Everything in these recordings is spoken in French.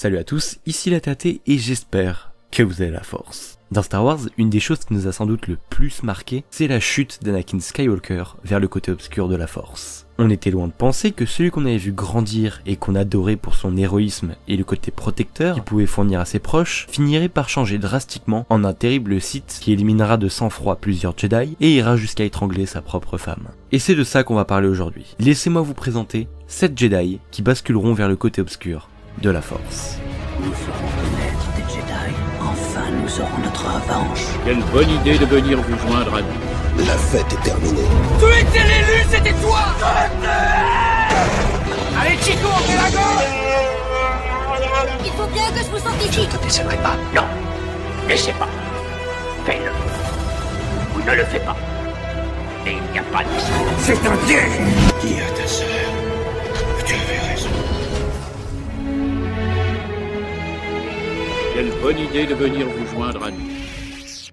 Salut à tous, ici la Taté et j'espère que vous avez la force. Dans Star Wars, une des choses qui nous a sans doute le plus marqué, c'est la chute d'Anakin Skywalker vers le côté obscur de la Force. On était loin de penser que celui qu'on avait vu grandir et qu'on adorait pour son héroïsme et le côté protecteur qu'il pouvait fournir à ses proches, finirait par changer drastiquement en un terrible Sith qui éliminera de sang-froid plusieurs Jedi et ira jusqu'à étrangler sa propre femme. Et c'est de ça qu'on va parler aujourd'hui. Laissez-moi vous présenter 7 Jedi qui basculeront vers le côté obscur de la Force. Nous ferons connaître des Jedi. Enfin, nous aurons notre revanche. Quelle bonne idée de venir vous joindre à nous. La fête est terminée. Tu étais l'élu, c'était toi. Allez, Chico, on fait la gauche. Il faut bien que je vous sente Je ici. ne te décevrai pas. Non, laissez pas. Fais-le. Ou ne le fais pas. Et il n'y a pas de mystère. C'est un piège. Dis à ta sœur que tu avais raison. Quelle bonne idée de venir vous joindre à nous.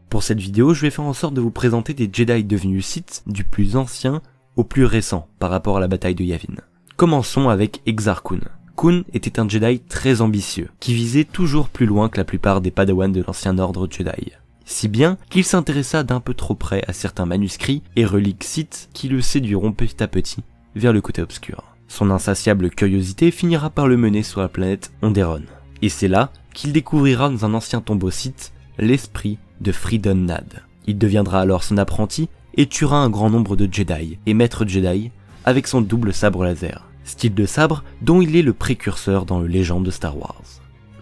Pour cette vidéo, je vais faire en sorte de vous présenter des Jedi devenus Sith du plus ancien au plus récent par rapport à la bataille de Yavin. Commençons avec Exar Kun. Kun était un Jedi très ambitieux, qui visait toujours plus loin que la plupart des Padawans de l'ancien ordre Jedi. Si bien qu'il s'intéressa d'un peu trop près à certains manuscrits et reliques Sith qui le séduiront petit à petit vers le côté obscur. Son insatiable curiosité finira par le mener sur la planète Onderon. Et c'est là qu'il découvrira dans un ancien tombeau Sith l'esprit de Freedon Nad. Il deviendra alors son apprenti et tuera un grand nombre de Jedi et maîtres Jedi avec son double sabre laser, style de sabre dont il est le précurseur dans le légende de Star Wars.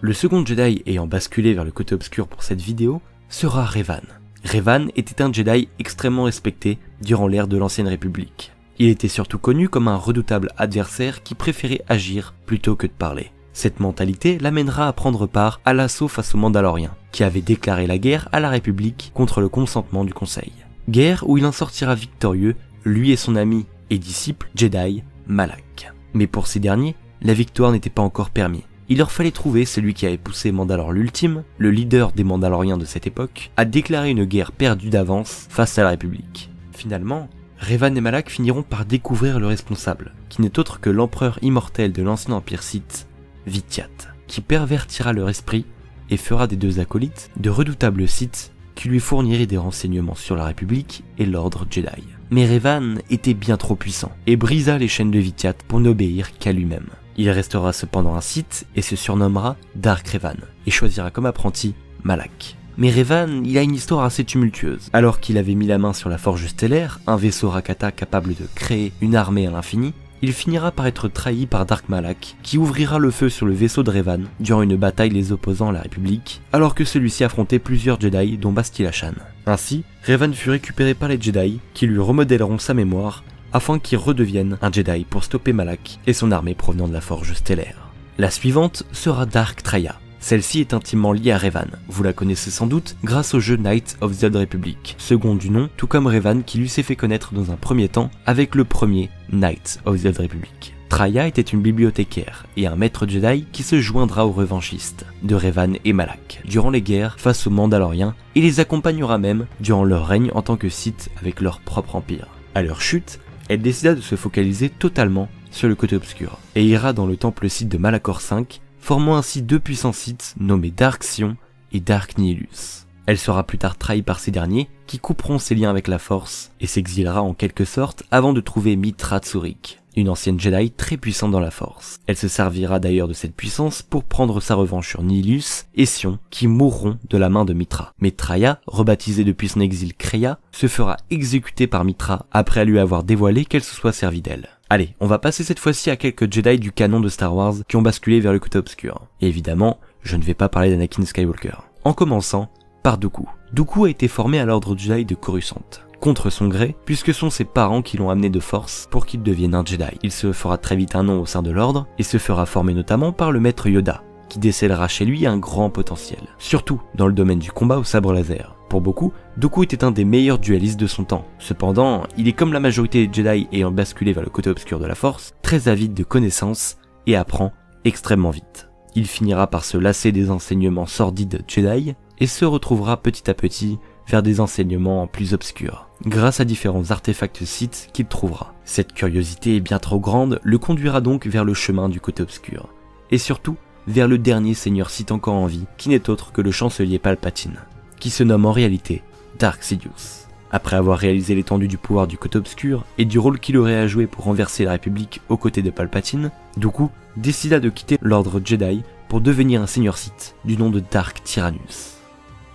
Le second Jedi ayant basculé vers le côté obscur pour cette vidéo sera Revan. Revan était un Jedi extrêmement respecté durant l'ère de l'Ancienne République. Il était surtout connu comme un redoutable adversaire qui préférait agir plutôt que de parler. Cette mentalité l'amènera à prendre part à l'assaut face aux Mandaloriens, qui avaient déclaré la guerre à la République contre le consentement du Conseil. Guerre où il en sortira victorieux, lui et son ami et disciple Jedi, Malak. Mais pour ces derniers, la victoire n'était pas encore permise. Il leur fallait trouver celui qui avait poussé Mandalore l'Ultime, le leader des Mandaloriens de cette époque, à déclarer une guerre perdue d'avance face à la République. Finalement, Revan et Malak finiront par découvrir le responsable, qui n'est autre que l'empereur immortel de l'ancien empire Sith, Vityat, qui pervertira leur esprit et fera des deux acolytes de redoutables Sith qui lui fourniraient des renseignements sur la République et l'ordre Jedi. Mais Revan était bien trop puissant et brisa les chaînes de Vityat pour n'obéir qu'à lui-même. Il restera cependant un Sith et se surnommera Dark Revan et choisira comme apprenti Malak. Mais Revan, il a une histoire assez tumultueuse. Alors qu'il avait mis la main sur la Forge Stellaire, un vaisseau Rakata capable de créer une armée à l'infini, il finira par être trahi par Dark Malak, qui ouvrira le feu sur le vaisseau de Revan durant une bataille les opposant à la République, alors que celui-ci affrontait plusieurs Jedi dont Bastila Shan. Ainsi, Revan fut récupéré par les Jedi, qui lui remodèleront sa mémoire, afin qu'il redevienne un Jedi pour stopper Malak et son armée provenant de la Forge Stellaire. La suivante sera Dark Traya. Celle-ci est intimement liée à Revan, vous la connaissez sans doute grâce au jeu Knights of the Old Republic, second du nom, tout comme Revan qui lui s'est fait connaître dans un premier temps avec le premier Knights of the Old Republic. Traya était une bibliothécaire et un maître Jedi qui se joindra aux revanchistes de Revan et Malak durant les guerres face aux Mandaloriens et les accompagnera même durant leur règne en tant que Sith avec leur propre empire. À leur chute, elle décida de se focaliser totalement sur le côté obscur et ira dans le temple Sith de Malachor V, formant ainsi deux puissants Sith nommés Dark Sion et Dark Nihilus. Elle sera plus tard trahie par ces derniers, qui couperont ses liens avec la Force et s'exilera en quelque sorte avant de trouver Mitra Tsurik, une ancienne Jedi très puissante dans la Force. Elle se servira d'ailleurs de cette puissance pour prendre sa revanche sur Nihilus et Sion, qui mourront de la main de Mitra. Mais Traya, rebaptisée depuis son exil Kreia, se fera exécuter par Mitra après lui avoir dévoilé qu'elle se soit servie d'elle. Allez, on va passer cette fois-ci à quelques Jedi du canon de Star Wars qui ont basculé vers le côté obscur. Et évidemment, je ne vais pas parler d'Anakin Skywalker. En commençant par Dooku. Dooku a été formé à l'ordre Jedi de Coruscant, contre son gré, puisque ce sont ses parents qui l'ont amené de force pour qu'il devienne un Jedi. Il se fera très vite un nom au sein de l'ordre, et se fera former notamment par le maître Yoda, qui décèlera chez lui un grand potentiel, surtout dans le domaine du combat au sabre laser. Pour beaucoup, Dooku était un des meilleurs duellistes de son temps. Cependant, il est comme la majorité des Jedi ayant basculé vers le côté obscur de la Force, très avide de connaissances et apprend extrêmement vite. Il finira par se lasser des enseignements sordides Jedi et se retrouvera petit à petit vers des enseignements plus obscurs, grâce à différents artefacts Sith qu'il trouvera. Cette curiosité bien trop grande le conduira donc vers le chemin du côté obscur, et surtout vers le dernier seigneur Sith encore en vie, qui n'est autre que le chancelier Palpatine, qui se nomme en réalité Dark Sidious. Après avoir réalisé l'étendue du pouvoir du côté obscur et du rôle qu'il aurait à jouer pour renverser la République aux côtés de Palpatine, Dooku décida de quitter l'ordre Jedi pour devenir un seigneur Sith du nom de Dark Tyrannus.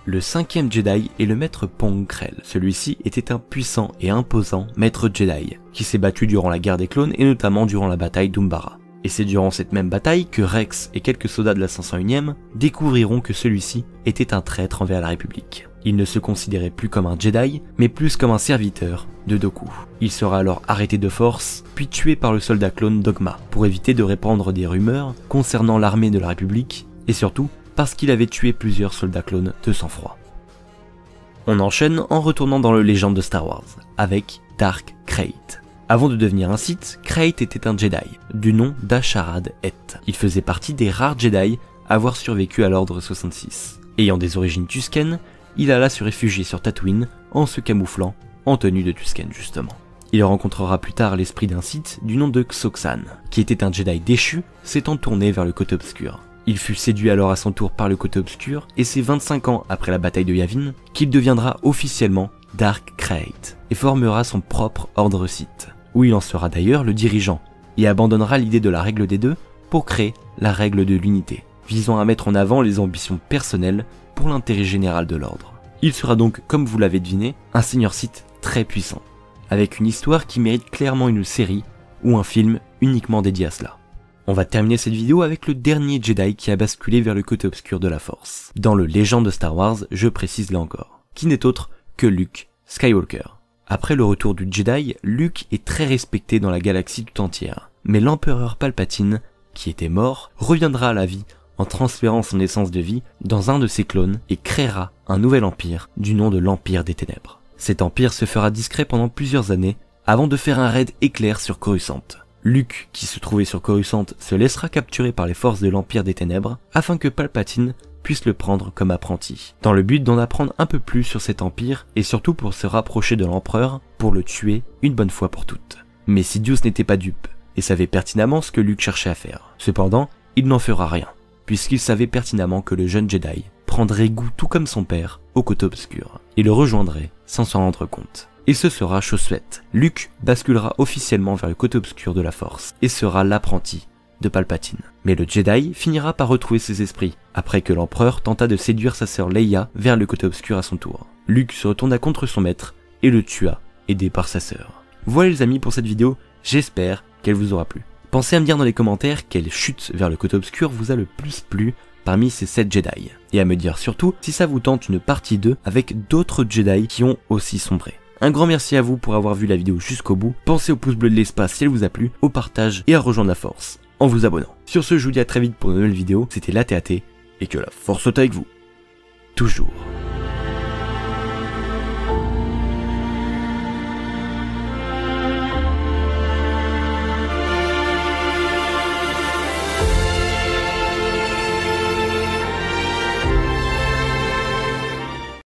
Le 5e Jedi est le maître Pong Krell. Celui-ci était un puissant et imposant maître Jedi, qui s'est battu durant la guerre des clones et notamment durant la bataille d'Umbara. Et c'est durant cette même bataille que Rex et quelques soldats de la 501e découvriront que celui-ci était un traître envers la République. Il ne se considérait plus comme un Jedi, mais plus comme un serviteur de Dooku. Il sera alors arrêté de force, puis tué par le soldat clone Dogma, pour éviter de répandre des rumeurs concernant l'armée de la République, et surtout parce qu'il avait tué plusieurs soldats clones de sang-froid. On enchaîne en retournant dans le Légende de Star Wars, avec Dark Krayt. Avant de devenir un Sith, Krayt était un Jedi, du nom d'Asharad Eth. Il faisait partie des rares Jedi à avoir survécu à l'Ordre 66. Ayant des origines tuskennes, il alla se réfugier sur Tatooine en se camouflant en tenue de Tusken justement. Il rencontrera plus tard l'esprit d'un Sith du nom de Xoxan, qui était un Jedi déchu s'étant tourné vers le côté obscur. Il fut séduit alors à son tour par le côté obscur et c'est 25 ans après la bataille de Yavin qu'il deviendra officiellement Dark Krayt et formera son propre ordre Sith, où il en sera d'ailleurs le dirigeant et abandonnera l'idée de la règle des deux pour créer la règle de l'unité, visant à mettre en avant les ambitions personnelles pour l'intérêt général de l'ordre. Il sera donc, comme vous l'avez deviné, un seigneur Sith très puissant, avec une histoire qui mérite clairement une série ou un film uniquement dédié à cela. On va terminer cette vidéo avec le dernier Jedi qui a basculé vers le côté obscur de la Force. Dans le Légende de Star Wars, je précise là encore, qui n'est autre que Luke Skywalker. Après le retour du Jedi, Luke est très respecté dans la galaxie tout entière, mais l'empereur Palpatine, qui était mort, reviendra à la vie en transférant son essence de vie dans un de ses clones et créera un nouvel empire du nom de l'Empire des Ténèbres. Cet empire se fera discret pendant plusieurs années avant de faire un raid éclair sur Coruscant. Luke, qui se trouvait sur Coruscant, se laissera capturer par les forces de l'Empire des Ténèbres afin que Palpatine puisse le prendre comme apprenti, dans le but d'en apprendre un peu plus sur cet empire et surtout pour se rapprocher de l'empereur pour le tuer une bonne fois pour toutes. Mais Sidious n'était pas dupe et savait pertinemment ce que Luke cherchait à faire. Cependant, il n'en fera rien, puisqu'il savait pertinemment que le jeune Jedi prendrait goût tout comme son père au côté obscur et le rejoindrait sans s'en rendre compte. Et ce sera chose faite. Luke basculera officiellement vers le côté obscur de la Force et sera l'apprenti de Palpatine. Mais le Jedi finira par retrouver ses esprits, après que l'empereur tenta de séduire sa sœur Leia vers le côté obscur à son tour. Luke se retourna contre son maître et le tua, aidé par sa sœur. Voilà les amis pour cette vidéo, j'espère qu'elle vous aura plu. Pensez à me dire dans les commentaires quelle chute vers le côté obscur vous a le plus plu parmi ces 7 Jedi. Et à me dire surtout si ça vous tente une partie 2 avec d'autres Jedi qui ont aussi sombré. Un grand merci à vous pour avoir vu la vidéo jusqu'au bout. Pensez au pouce bleu de l'espace si elle vous a plu, au partage et à rejoindre la Force en vous abonnant. Sur ce, je vous dis à très vite pour de nouvelles vidéos. C'était l'ATAT et que la Force soit avec vous. Toujours.